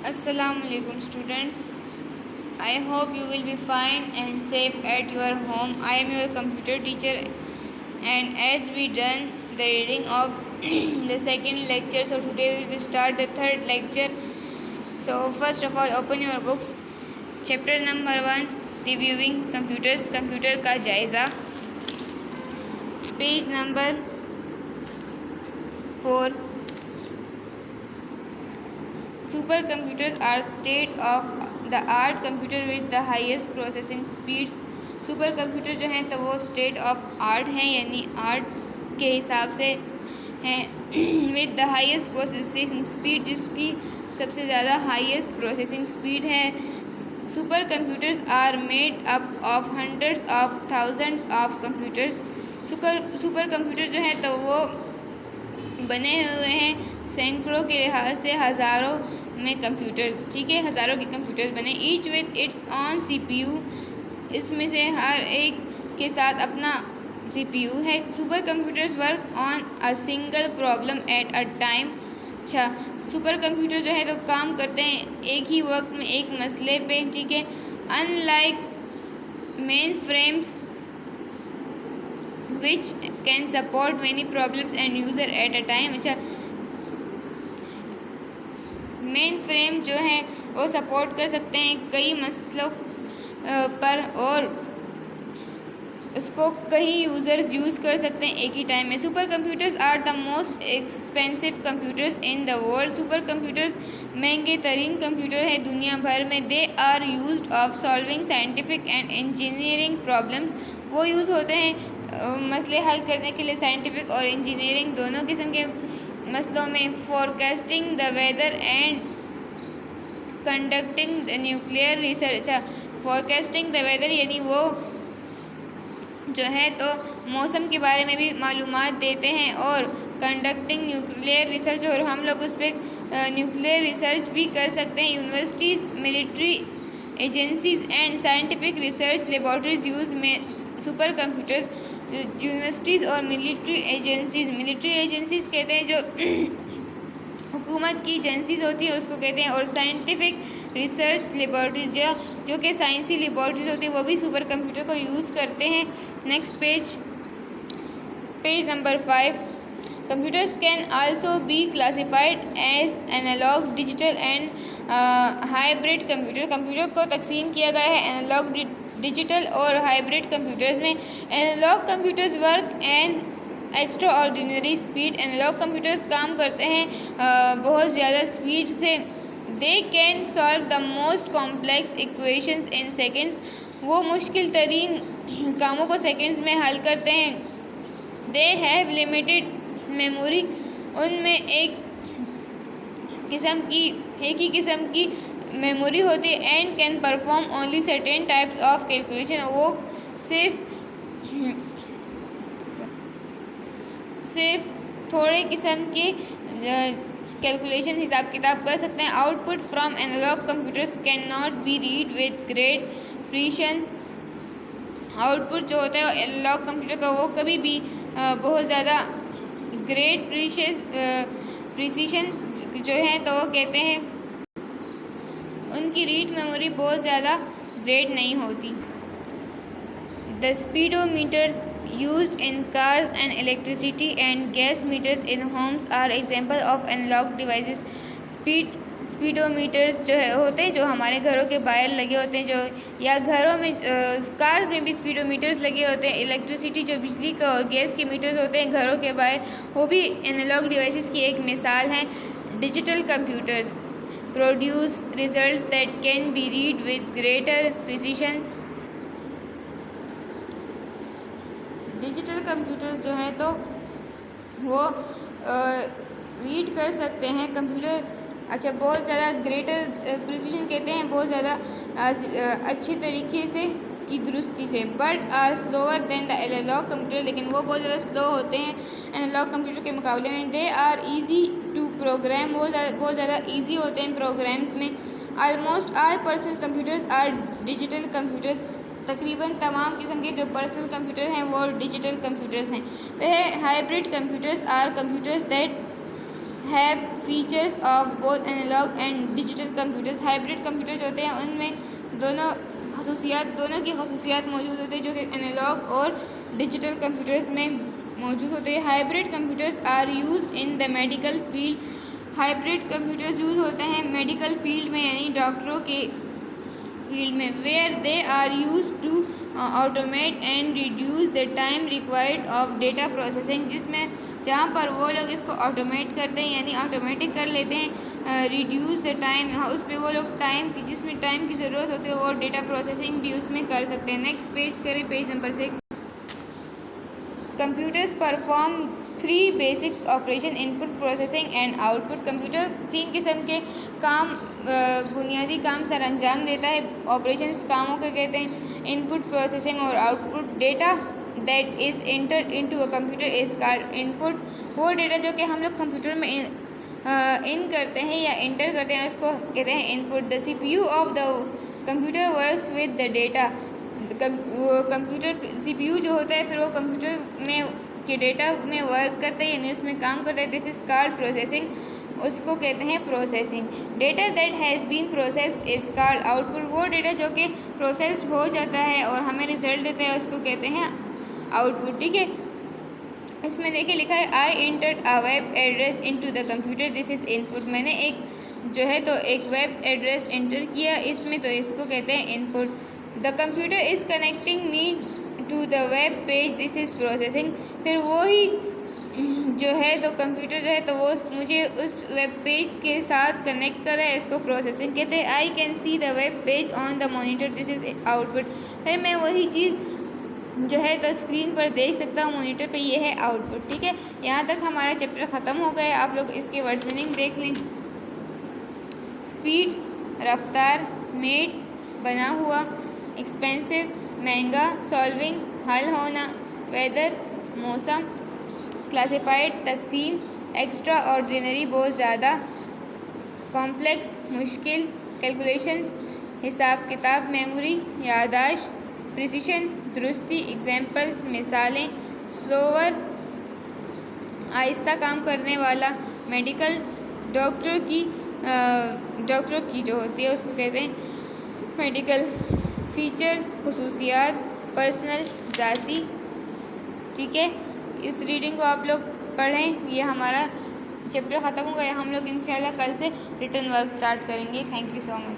Assalamualaikum students. I hope you will be fine and safe at your home. I am your computer teacher, and as we done the reading of the second lecture, so today we will start the third lecture. So first of all, open your books. Chapter number 1, reviewing computers, computer का जायज़ा. Page number 4. Supercomputers are state-of-the-art computer with the highest processing speeds. Super computer जो हैं तो वो state of art हैं, यानी art के हिसाब से हैं with the highest processing speed, जिसकी सबसे ज़्यादा हाईएस्ट प्रोसेसिंग स्पीड है. Super computers are made up of hundreds of thousands of computers. Super computer जो हैं तो वो बने हुए हैं सैकड़ों के लिहाज से हज़ारों में कंप्यूटर्स. ठीक है, हज़ारों के कंप्यूटर्स बने. Each with its on CPU. इसमें से हर एक के साथ अपना CPU है. Super computers work on a single problem at a time. अच्छा, सुपर कंप्यूटर जो है तो काम करते हैं एक ही वक्त में एक मसले पे. ठीक है, unlike main frames which can support many problems end user at a time. अच्छा, मेन फ्रेम जो है वो सपोर्ट कर सकते हैं कई मसलों पर, और उसको कई यूज़र्स यूज़ कर सकते हैं एक ही टाइम में. Super computers are the most expensive computers in the world. Super computers महंगे तरीन कंप्यूटर है दुनिया भर में. They are used of solving scientific and engineering problems. वो यूज़ होते हैं मसले हल करने के लिए, साइंटिफिक और इंजीनियरिंग दोनों किस्म के मसलों में. Forecasting the weather and conducting the nuclear research. Forecasting the weather यानी वो जो है तो मौसम के बारे में भी मालूमात देते हैं, और कंडक्टिंग न्यूक्लियर रिसर्च, और हम लोग उस पर न्यूक्लियर रिसर्च भी कर सकते हैं. Universities, military agencies and scientific research laboratories use में सुपर कंप्यूटर्स. यूनिवर्सिटीज़ और मिलिट्री एजेंसीज़ कहते हैं जो हुकूमत की एजेंसीज होती है उसको कहते हैं, और साइंटिफिक रिसर्च लेबॉर्ट्रीज जो कि साइंसी लेबॉर्ट्रीज होती है वो भी सुपर कंप्यूटर को यूज़ करते हैं. Next page number 5. Computers can also be classified as analog, digital and hybrid computer. Computer को तकसीम किया गया है एनालॉग, डिजिटल और हाइब्रिड कंप्यूटर्स में. Analog computers work and extraordinary speed. Analog computers काम करते हैं बहुत ज़्यादा स्पीड से. They can solve the most complex equations in seconds. वो मुश्किल तरीन कामों को सेकेंड्स में हल करते हैं. They have limited memory. उनमें एक ही किस्म की मेमोरी होती है. And can perform only certain types of calculation. वो सिर्फ थोड़े किस्म के कैलकुलेशन हिसाब किताब कर सकते हैं. Output from analog computers can not be read with great precision. Output जो होता है एनालॉग कंप्यूटर का वो कभी भी बहुत ज़्यादा ग्रेट प्रिसीशन जो है तो वो कहते हैं उनकी रीड मेमोरी बहुत ज़्यादा ग्रेट नहीं होती. The speedometers used in cars and electricity and gas meters in homes are example of analog devices. स्पीडोमीटर्स जो है होते हैं जो हमारे घरों के बाहर लगे होते हैं, जो या घरों में कार्स में भी स्पीडोमीटर्स लगे होते हैं. इलेक्ट्रिसिटी जो बिजली का और गैस के मीटर्स होते हैं घरों के बाहर, वो भी एनालॉग डिवाइसेस की एक मिसाल हैं. Digital computers produce results that can be read with greater precision. Digital computer जो है तो वो रीड कर सकते हैं कंप्यूटर. अच्छा, बहुत ज़्यादा ग्रेटर प्रिसीशन कहते हैं बहुत ज़्यादा अच्छे तरीके से की दुरुस्ती से. But are slower than the analog computer. लेकिन वो बहुत ज़्यादा स्लो होते हैं एनालॉग कंप्यूटर के मुकाबले में. They are easy to program. वो बहुत ज़्यादा ईजी होते हैं प्रोग्राम्स में. Almost all personal computers are digital computers. तकरीबन तमाम किस्म के जो पर्सनल कंप्यूटर हैं वो डिजिटल कंप्यूटर्स हैं. वह hybrid computers are computers that have features of both analog and digital computers. Hybrid computers होते हैं उनमें दोनों की खसूसियात मौजूद होते हैं जो कि एनालॉग और डिजिटल कंप्यूटर्स में मौजूद होते हैं। Hybrid computers are used in the medical field. Hybrid computers use होते हैं मेडिकल फील्ड में यानी डॉक्टरों के फील्ड में। Where they are use to automate and reduce the time required of data processing, जिसमें जहाँ पर वो लोग इसको ऑटोमेट करते हैं यानी ऑटोमेटिक कर लेते हैं। रिड्यूस द टाइम, उस पर वो लोग जिसमें टाइम की ज़रूरत होती है और डेटा प्रोसेसिंग भी उसमें कर सकते हैं। नेक्स्ट पेज करें, page number 6। Computers perform 3 basics operation, input, processing and output. Computer 3 किस्म के काम, बुनियादी काम सर अंजाम देता है। ऑपरेशंस कामों को कहते हैं इनपुट, प्रोसेसिंग और output. Data that is entered into a computer is called input. वो डेटा जो कि हम लोग कंप्यूटर में इन करते हैं या इंटर करते हैं उसको कहते हैं input. The CPU of the computer works with the data. Computer CPU जो होता है फिर वो कंप्यूटर में के डेटा में वर्क करता है यानी उसमें काम करता है। दिस इज कॉल्ड प्रोसेसिंग, उसको कहते हैं processing. Data that has been processed is called output. वो डेटा जो कि प्रोसेस्ड हो जाता है और हमें रिजल्ट देता है उसको कहते हैं आउटपुट। ठीक है, इसमें देखिए लिखा है I entered a web address into the computer, this is input. मैंने एक वेब एड्रेस एंटर किया इसमें, तो इसको कहते हैं input. The computer is connecting me to the web page, this is processing. फिर वो ही जो है तो कंप्यूटर जो है तो वो मुझे उस वेब पेज के साथ कनेक्ट कर रहा है, इसको प्रोसेसिंग कहते हैं। I can see the web page on the monitor, this is output. फिर मैं वही चीज़ जो है तो स्क्रीन पर देख सकता हूँ मॉनिटर पे, ये है आउटपुट। ठीक है, यहाँ तक हमारा चैप्टर ख़त्म हो गया। आप लोग इसके वर्ड्स मीनिंग देख लें। स्पीड, रफ्तार, मेड, बना हुआ, एक्सपेंसिव, महंगा, सॉल्विंग, हल होना, वेदर, मौसम, क्लासिफाइड, तकसीम, एक्स्ट्रा ऑर्डिनरी, बहुत ज़्यादा, कॉम्प्लेक्स, मुश्किल, कैलकुलेशंस, हिसाब किताब, मेमोरी, यादाश्त, प्रिसिशन, दुरुस्ती, एग्जाम्पल्स, मिसालें, स्लोअर, आहिस्ता काम करने वाला, मेडिकल, डॉक्टर की जो होती है उसको कहते हैं मेडिकल, फीचर्स, खुसूसियात, पर्सनल, ज़ाती। ठीक है, इस रीडिंग को आप लोग पढ़ें। ये हमारा चैप्टर ख़त्म हो गया। हम लोग इंशाल्लाह कल से रिटर्न वर्क स्टार्ट करेंगे। Thank you so much.